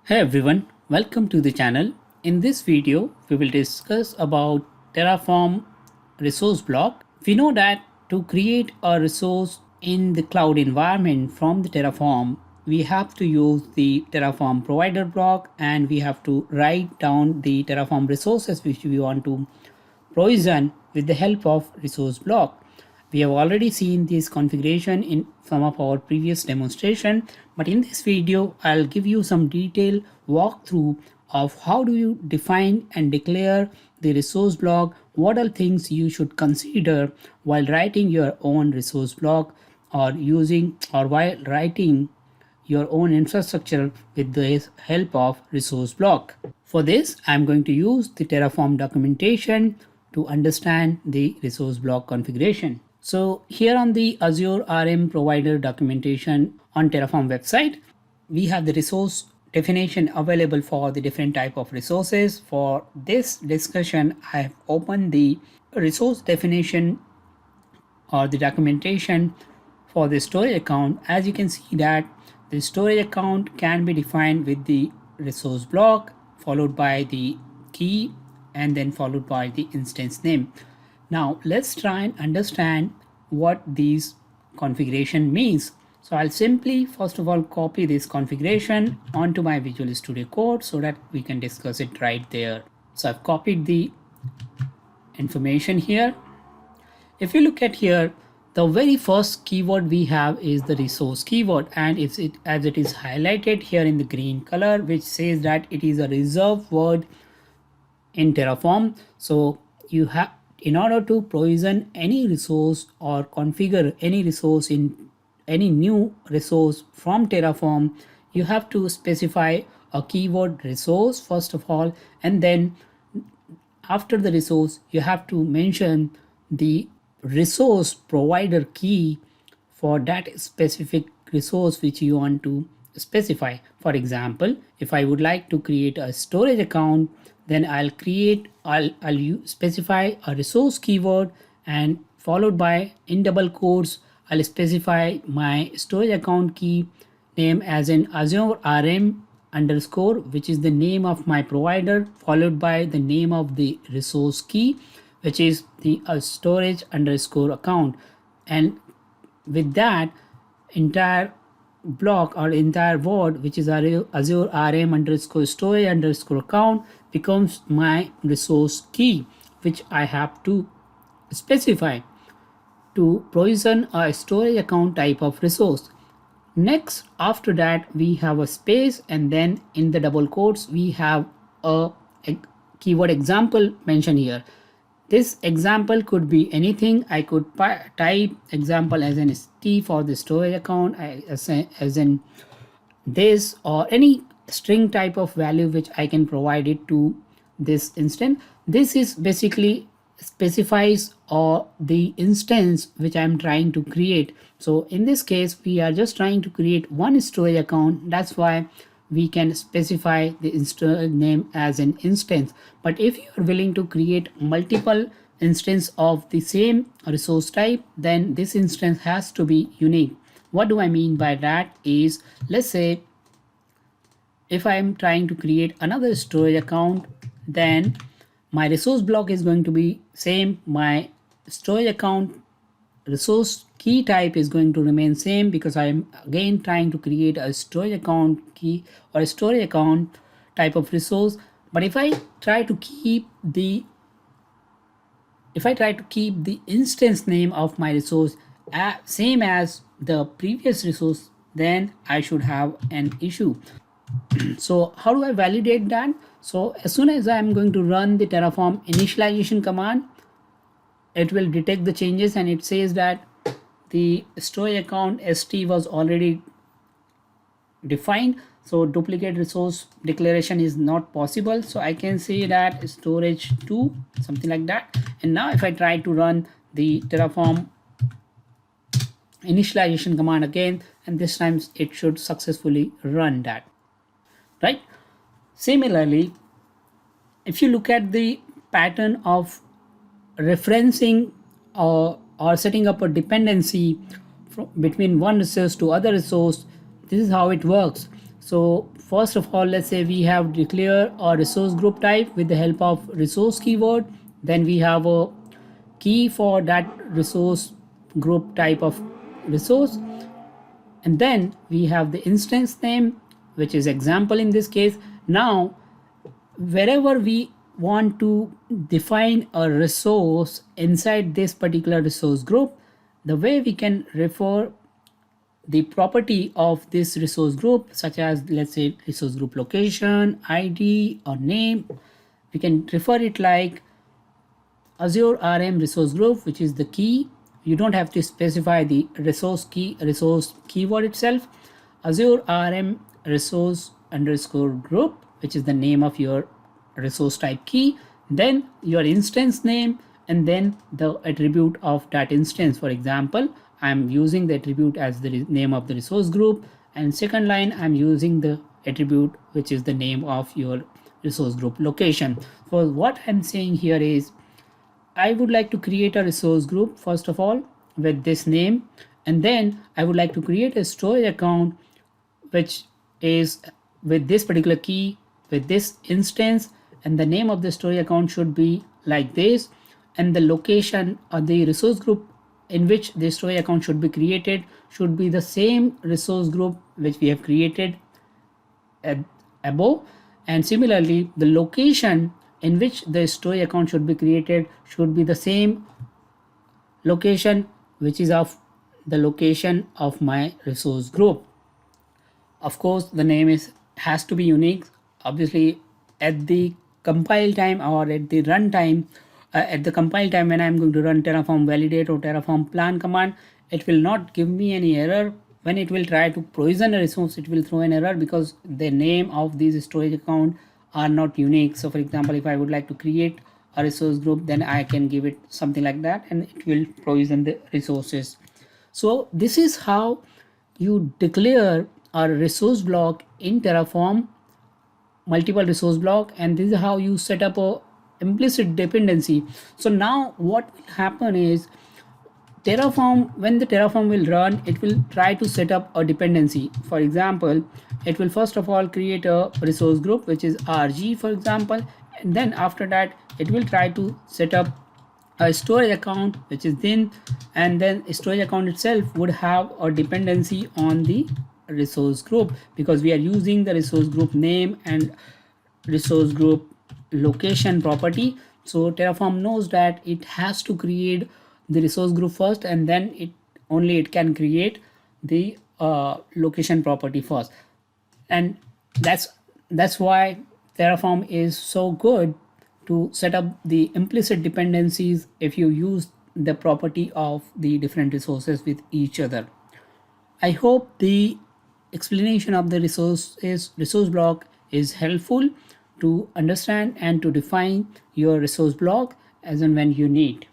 Hey everyone, welcome to the channel. In this video, we will discuss about Terraform resource block. We know that to create a resource in the cloud environment from the Terraform, we have to use the Terraform provider block and we have to write down the Terraform resources which we want to provision with the help of resource block. We have already seen this configuration in some of our previous demonstration, but in this video, I'll give you some detailed walkthrough of how do you define and declare the resource block, what are things you should consider while writing your own resource block or while writing your own infrastructure with the help of resource block. For this, I'm going to use the Terraform documentation to understand the resource block configuration. So here on the Azurerm provider documentation on Terraform website, we have the resource definition available for the different type of resources. For this discussion, I have opened the resource definition or the documentation for the storage account. As you can see that the storage account can be defined with the resource block followed by the key and then followed by the instance name. Now let's try and understand what these configuration means. So I'll simply first of all copy this configuration onto my Visual Studio Code so that we can discuss it right there. So I've copied the information here. If you look at here, the very first keyword we have is the resource keyword, and as it is highlighted here in the green color, which says that it is a reserved word in Terraform. So you have, in order to provision any resource or configure any resource in any new resource from Terraform, you have to specify a keyword resource first of all, and then after the resource you have to mention the resource provider key for that specific resource which you want to specify. For example, if I would like to create a storage account, then I'll specify a resource keyword and followed by in double quotes I'll specify my storage account key name as in Azurerm underscore, which is the name of my provider, followed by the name of the resource key, which is the storage underscore account. And with that, entire block or entire word, which is Azurerm underscore storage underscore account, becomes my resource key, which I have to specify to provision a storage account type of resource. Next, after that, we have a space, and then in the double quotes we have a keyword example mentioned here. This example could be anything. I could type example as an st for the storage account, as in this, or any string type of value which I can provide it to this instance. This is basically specifies or the instance which I'm trying to create. So in this case, we are just trying to create one storage account. That's why we can specify the instance name as an instance. But if you are willing to create multiple instances of the same resource type, then this instance has to be unique. What do I mean by that is, let's say if I am trying to create another storage account, then my resource block is going to be same. My storage account resource key type is going to remain same because I am again trying to create a storage account key or a storage account type of resource. But if I try to keep the instance name of my resource same as the previous resource, then I should have an issue. So how do I validate that? So as soon as I'm going to run the Terraform initialization command, it will detect the changes and it says that the storage account st was already defined, so duplicate resource declaration is not possible. So I can say that storage 2, something like that. And now if I try to run the Terraform initialization command again, and this time it should successfully run that, right? Similarly, if you look at the pattern of referencing or setting up a dependency between one resource to other resource, this is how it works. So first of all, let's say we have declared a resource group type with the help of resource keyword. Then we have a key for that resource group type of resource, and then we have the instance name, which is example in this case. Now wherever we want to define a resource inside this particular resource group, the way we can refer the property of this resource group, such as let's say resource group location, ID or name, we can refer it like Azurerm resource group, which is the key. You don't have to specify the resource keyword itself. Azurerm resource underscore group, which is the name of your resource type key, then your instance name, and then the attribute of that instance. For example, I'm using the attribute as the name of the resource group, and second line I'm using the attribute which is the name of your resource group location. So what I'm saying here is I would like to create a resource group first of all with this name, and then I would like to create a storage account which is with this particular key, with this instance, and the name of the storage account should be like this, and the location of the resource group in which the storage account should be created should be the same resource group which we have created above, and similarly the location in which the storage account should be created should be the same location which is of the location of my resource group. Of course, the name has to be unique. Obviously, at the compile time or at the run time, at the compile time when I'm going to run Terraform validate or Terraform plan command, it will not give me any error. When it will try to provision a resource, it will throw an error because the name of these storage account are not unique. So for example, if I would like to create a resource group, then I can give it something like that and it will provision the resources. So this is how you declare a resource block in Terraform, multiple resource block, and this is how you set up a implicit dependency. So now what will happen is Terraform, when the Terraform will run, it will try to set up a dependency. For example, it will first of all create a resource group which is RG, for example, and then after that it will try to set up a storage account which is then, and then storage account itself would have a dependency on the resource group because we are using the resource group name and resource group location property. So Terraform knows that it has to create the resource group first, and then it can create the location property first. And that's why Terraform is so good to set up the implicit dependencies if you use the property of the different resources with each other. I hope the explanation of the resource block is helpful to understand and to define your resource block as and when you need.